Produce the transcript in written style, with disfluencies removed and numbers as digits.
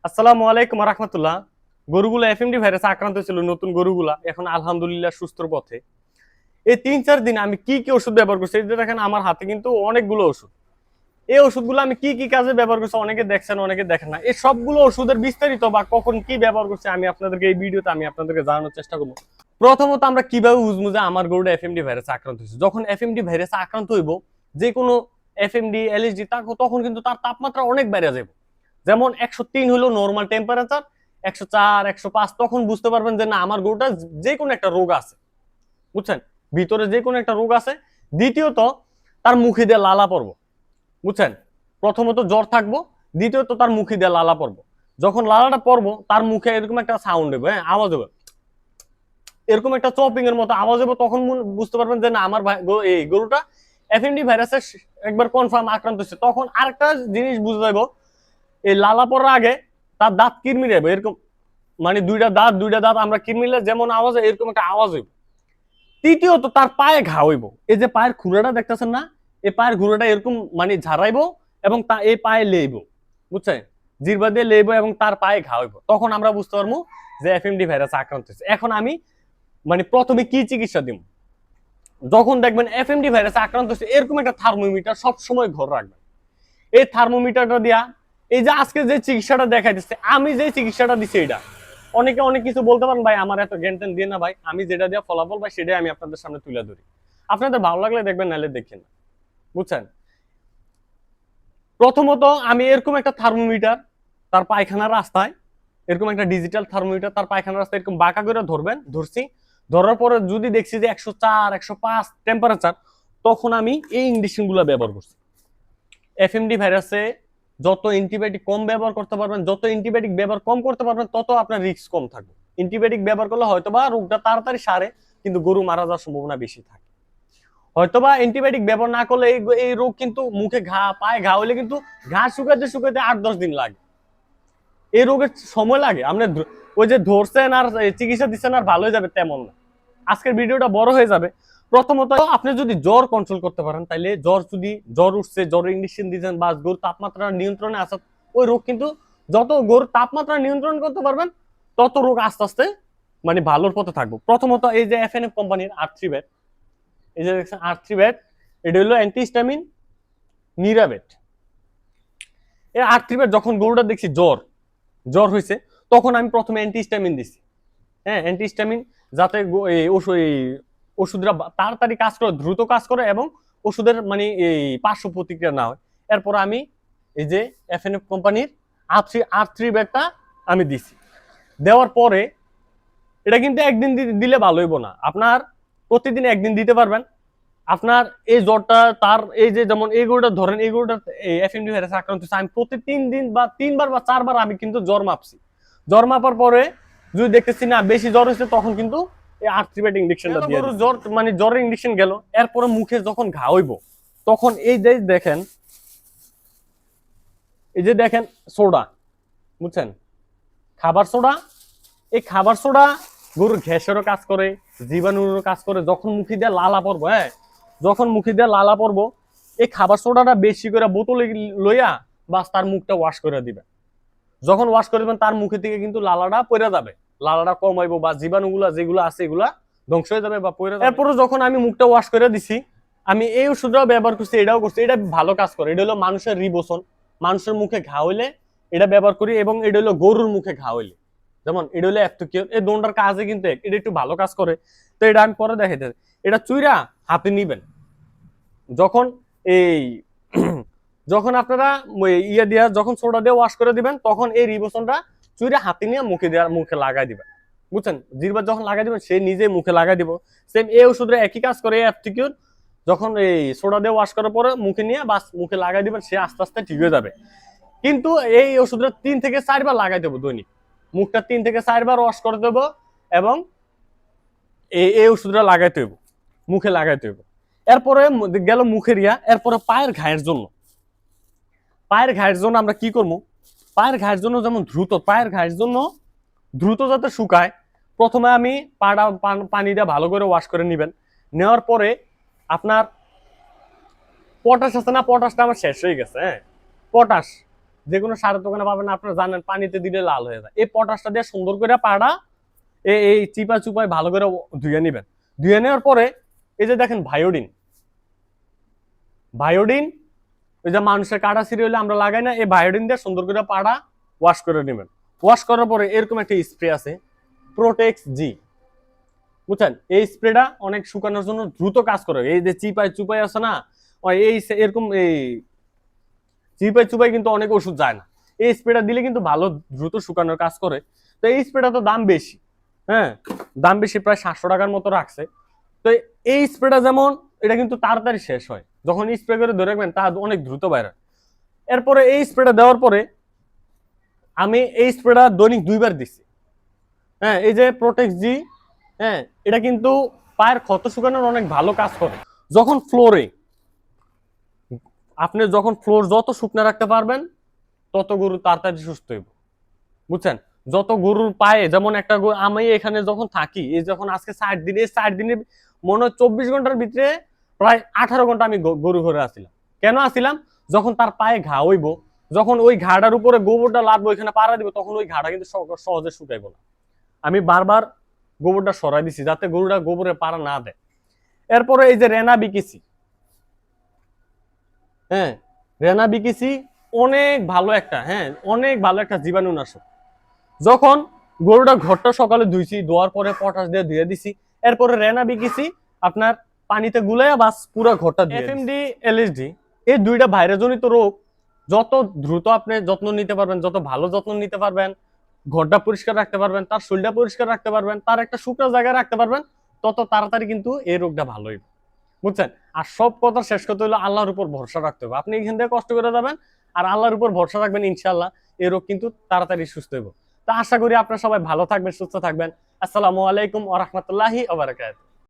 আসসালামু আলাইকুম রাহমাতুল্লাহ। গরুগুলা এফএমডি ভাইরাসে আক্রান্ত ছিল, নতুন গরুগুলা এখন আলহামদুলিল্লাহ সুস্থর পথে। এই ৩-৪ দিন আমি কি কি ওষুধ ব্যবহার করছি, এই যে দেখেন আমার হাতে কিন্তু অনেকগুলো ওষুধ। এই ওষুধগুলো আমি কি কি কাজে ব্যবহার করছি, অনেকে দেখছেন অনেকে দেখেন না। এই সবগুলো ওষুধের বিস্তারিত বা কখন কি ব্যবহার করছি আমি আপনাদেরকে এই ভিডিওতে আপনাদেরকে জানানোর চেষ্টা করবো। প্রথমত আমরা কিভাবে বুঝবো যে আমার গরুটা এফএমডি ভাইরাসে আক্রান্ত হয়েছে। যখন এফএমডি ভাইরাসে আক্রান্ত হইব, যে কোনো এফএমডি এলএসডি, তখন কিন্তু তার তাপমাত্রা অনেক বেড়ে যাবে। যেমন ১০৩ হলো নর্মাল টেম্পারেচার, ১০৪, ১০৫, তখন বুঝতে পারবেন যে না আমার গরুটা যে কোনো একটা রোগ আছে। বুঝছেন, ভিতরে যে কোনো একটা রোগ আছে। দ্বিতীয়ত তার মুখে দিয়ে লালা পড়বো। বুঝছেন, প্রথমত জ্বর থাকবো, দ্বিতীয়ত তার মুখে দিয়ে লালা পড়বো। যখন লালাটা পড়বো তার মুখে এরকম একটা সাউন্ড হবে, হ্যাঁ আওয়াজ হবে, এরকম একটা চপিং এর মতো আওয়াজ হবে। তখন বুঝতে পারবেন যে না আমার এই গরুটা এফএমডি ভাইরাসের একবার কনফার্ম আক্রান্ত হচ্ছে। তখন আরেকটা জিনিস বুঝতে যাবো, এই লালা পড়ার আগে তার দাঁত কিরমির যাবে, এরকম মানে দুইটা দাঁত আমরা কিরমিলে যেমন আওয়াজ হয় এরকম একটা আওয়াজ হইব। তৃতীয়ত তার পায়ে ঘা হইব। এই যে পায়ের খুঁড়াটা দেখতেছেন না, এই পায়ের ঘুরাটা এরকম মানে ঝাড়াইবো এবং তা এই পায়ে লেইব। বুঝছেন, জিরবা দিয়ে লেইব এবং তার পায়ে ঘা হইব। তখন আমরা বুঝতে পারবো যে এফএমডি ভাইরাস আক্রান্ত হয়েছে। এখন আমি মানে প্রথমে কি চিকিৎসা দিব। যখন দেখবেন এফএমডি ভাইরাস আক্রান্ত হচ্ছে, এরকম একটা থার্মোমিটার সবসময় ঘর রাখবেন। এই থার্মোমিটারটা দিয়া এই যে আজকে যে চিকিৎসাটা দেখাই দিচ্ছে, আমি যে চিকিৎসাটা দিচ্ছি এটা অনেকে অনেক কিছু বলতে পারেন, ভাই আমার এত জ্ঞান টেন দিয়ে না ভাই, আমি যেটা দিয়ে ফলাফল পাই সেটাই আমি আপনাদের সামনে তুলে ধরি। আপনাদের ভালো লাগলে দেখবেন, নাহলে দেখেন না। বুঝছেন, প্রথমত আমি এরকম একটা থার্মোমিটার তার পায়খানার রাস্তায়, এরকম একটা ডিজিটাল থার্মোমিটার তার পায়খানার রাস্তায় এরকম বাঁকা করে ধরছি। ধরার পরে যদি দেখছি যে ১০৪, ১০৫ টেম্পারেচার, তখন আমি এই ইঞ্জেকশন গুলো ব্যবহার করছি। এফএমডি ভাইরাসে যত অ্যান্টিবায়োটিক কম ব্যবহার করতে পারবেন, যত অ্যান্টিবায়োটিক ব্যবহার কম করতে পারবেন, তত আপনার রিস্ক কম থাকবে। অ্যান্টিবায়োটিক ব্যবহার করলে হয়তোবা রোগটা তাড়াতাড়ি সারে, কিন্তু গরু মারা যাওয়ার সম্ভাবনা বেশি থাকে। হয়তোবা অ্যান্টিবায়োটিক ব্যবহার না করলে এই রোগ কিন্তু মুখে ঘা, পায়ে ঘা হলে কিন্তু ঘা শুকাতে শুকাতে ৮-১০ দিন লাগে। এই রোগের সময় লাগে। আপনি ওই যে ধরছেন আর চিকিৎসা দিচ্ছেন আর ভালো হয়ে যাবে তেমন না। আজকের ভিডিওটা বড় হয়ে যাবে। প্রথমত আপনি যদি জ্বর কন্ট্রোল করতে পারেন, তাহলে জ্বর উঠছে, জ্বর ইঞ্জেকশন দিচ্ছেন বা গরুর তাপমাত্রা নিয়ন্ত্রণে আছে, ওই রোগ কিন্তু যত গরুর তাপমাত্রা নিয়ন্ত্রণ করতে পারবেন, তত রোগ আস্তে আস্তে মানে ভালোর পথে থাকবো। প্রথমত এই যে এফএনএফ কোম্পানির R3 ব্যাট, এই যে দেখছেন R3 ব্যাট, এটা হলো অ্যান্টিহিস্টামিন নিরাবেট। এই R3 ব্যাট যখন গরুটা দেখছি জ্বর হয়েছে, তখন আমি প্রথমে অ্যান্টিহিস্টামিন দিছি। হ্যাঁ, অ্যান্টিহিস্টামিন যাতে ওষুধরা তাড়াতাড়ি কাজ করে, দ্রুত কাজ করে এবং ওষুধের মানে এই পার্শ্ব প্রতিক্রিয়া না হয়। এরপর আমি এই যে এফএনএফ কোম্পানির R3 ব্যাগটা আমি দিছি। দেওয়ার পরে এটা কিন্তু একদিন দিলে ভালো হইব না, আপনার প্রতিদিন একদিন দিতে পারবেন। আপনার এই জ্বরটা তার এই যে যেমন এই গরুটা ধরেন, এই গরুটা এফএমডি ভাইরাসে আক্রান্ত হচ্ছে, আমি প্রতি ৩ দিন বা ৩বার বা ৪বার আমি কিন্তু জ্বর মাপছি। জ্বর মাপার পরে যদি দেখতেছি না বেশি জ্বর হচ্ছে, তখন কিন্তু এই R3 ব্যাট ইনজেকশনটা দিয়ে দিই। জ্বর মানে জ্বরের ইনজেকশন গেল, এরপরে মুখে যখন ঘা হইব, তখন এই যে দেখেন, এই যে দেখেন সোডা, বুঝছেন, খাবার সোডা। এই খাবার সোডা গরুর গ্যাসেরও কাজ করে, জীবাণুরও কাজ করে। যখন মুখে দিয়ে লালা পড়বো, হ্যাঁ যখন মুখে দিয়ে লালা পড়বো, এই খাবার সোডাটা বেশি করে বোতলে লইয়া বাস তার মুখটা ওয়াশ করে দিবে। যখন ওয়াশ করে দিবেন, তার মুখে থেকে কিন্তু লালাটা পড়ে যাবে, লালাটা কমাইবো বা জীবাণুগুলা যেগুলো আছে এগুলা ধ্বংস হয়ে যাবে বা পড়ে যাবে। এরপরে যখন আমি মুখটা ওয়াশ করে দিছি, আমি এই ওষুধটাও ব্যবহার করছি, এটাও করছি। এটা ভালো কাজ করে। এটা হলো মানুষের রিবোসন, মানুষের মুখে ঘা হইলে এটা ব্যবহার করি, এবং এটা হলো গরুর মুখে ঘা হইলে, যেমন এটা হলো অ্যাপটোকিউর। এই দোনটার কাজে কিন্তু এটা একটু ভালো কাজ করে। তো এটা আমি পরে দেখাইতে, এটা চুইরা হাতে নিবেন। যখন এই যখন আপনারা ইয়ে দিয়া যখন সোডা দিয়ে ওয়াশ করে দিবেন, তখন এই রিবোসনটা চুইরা হাতে নিয়ে মুখে লাগাই দিবেন। বুঝছেন, জিরবার যখন লাগাই দিবেন সে নিজে মুখে লাগাই দিব। সেম এই ওষুধের একই কাজ করে অ্যাপটিকিউর। যখন এই সোডা দিয়ে ওয়াশ করার পরে মুখে নিয়ে বাস মুখে লাগাই দিবেন, সে আস্তে আস্তে ঠিক হয়ে যাবে। কিন্তু এই ওষুধটা 3 থেকে 4 বার লাগাই দেবো দৈনিক। মুখটা 3 থেকে 4 বার ওয়াশ করে দেবো এবং এই ওষুধটা লাগাইতে হইব, মুখে লাগাইতে হইব। এরপরে গেল মুখের ইয়া। এরপরে পায়ের ঘায়ের জন্য আমরা কি করবো? পায়ের ঘায়ের জন্য যেমন পায়ের ঘায়ের জন্য দ্রুত যাতে শুকায়, প্রথমে আমি পানি দিয়ে ভালো করে ওয়াশ করে নিবেন। নেওয়ার পরে আপনার পটাশ আছে না, পটাশটা আমার শেষ হয়ে গেছে, হ্যাঁ পটাশ যে কোনো সারের দোকানে পাবেন, আপনারা জানেন পানিতে দিলে লাল হয়ে যায়। এই পটাশটা দিয়ে সুন্দর করে পাড়া এই চিপা চুপায় ভালো করে ধুয়ে নেবেন। ধুয়ে নেওয়ার পরে এই যে দেখেন ভায়োডিন, ভায়োডিন ওই যে মানুষের কাটা ছিঁড়ে হলে আমরা লাগাই না, এই ভায়োডিন দিয়ে সুন্দর করে পাড়া ওয়াশ করে নেবেন। ওয়াশ করার পরে এরকম একটা স্প্রে আছে প্রোটেক্স জি, বুঝছেন? এই স্প্রেটা অনেক শুকানোর জন্য দ্রুত কাজ করে। এই যে চিপাই চুপাই আছে না, এই এরকম এই চিপাই চুপাই কিন্তু অনেক ওষুধ যায় না, এই স্প্রেটা দিলে কিন্তু ভালো দ্রুত শুকানোর কাজ করে। তো এই স্প্রেটা তো দাম বেশি, হ্যাঁ দাম বেশি, প্রায় 700 টাকার মতো রাখছে। তো এই স্প্রেটা যেমন এটা কিন্তু তাড়াতাড়ি শেষ হয়, যখন স্প্রে করে ধরে রাখবেন তা অনেক দ্রুত বাইরে। এরপরে এই স্প্রেটা দেওয়ার পরে আমি এই স্প্রেটা দৈনিক 2 বার দিচ্ছি। হ্যাঁ এই যে প্রোটেক্ট জি, হ্যাঁ এটা কিন্তু পায়ের ক্ষত শুকানোর অনেক ভালো কাজ করে। যখন ফ্লোরে আপনি যখন ফ্লোর যত শুকনো রাখতে পারবেন তত গরু তাড়াতাড়ি সুস্থ হইব, বুঝছেন? যত গরুর পায়ে যেমন একটা গরু, আমি এখানে যখন থাকি এই যখন আজকে 60 দিন, এই 60 দিনে মনে হয় 24 ঘন্টার ভিতরে প্রায় 18 ঘন্টা আমি গরু ঘরে আসছিলাম। কেন আসছিলাম? যখন তার পায়ে ঘা হইব, যখন ওই ঘাড়ার উপরে গোবরটা লাগবে ওইখানে পাড়া দিব, তখন ওই ঘাড়া কিন্তু সহজে শুকাইব না। আমি বারবার গোবরটা সরাই দিছি যাতে গরুটা গোবরে পাড়া না দেয়। এরপরে এই যে রেনা বিকিসি, হ্যাঁ রেনা বিকিসি অনেক ভালো একটা, হ্যাঁ অনেক ভালো একটা জীবাণুনাশক। যখন গরুটা ঘরটা সকালে ধুইছি, ধোয়ার পরে পটাশ দিয়ে ধুয়ে দিছি, এরপরে রেনা বিকিসি আপনার পানিতে গুলাইয়া বাস পুরো ঘরটা দিয়ে। এফএমডি এলএসডি এই দুইটা ভাইরাসজনিত রোগ যত দ্রুত আপনি যত্ন নিতে পারবেন, যত ভালো যত্ন নিতে পারবেন, ঘরটা পরিষ্কার রাখতে পারবেন, তার শরীরটা পরিষ্কার রাখতে পারবেন, তার একটা শুকনো জায়গায় রাখতে পারবেন, তত তাড়াতাড়ি কিন্তু এই রোগটা ভালো হইবে, বুঝছেন? আর সব কথা শেষ করতে হলো আল্লাহর উপর ভরসা রাখতে হবে। আপনি এখান থেকে কষ্ট করে যাবেন আর আল্লাহর উপর ভরসা রাখবেন, ইনশাআল্লাহ এই রোগ কিন্তু তাড়াতাড়ি সুস্থ হইব। তো আশা করি আপনারা সবাই ভালো থাকবেন, সুস্থ থাকবেন। আসসালামু আলাইকুম ওয়া রাহমাতুল্লাহি ওয়া বারাকাতুহু।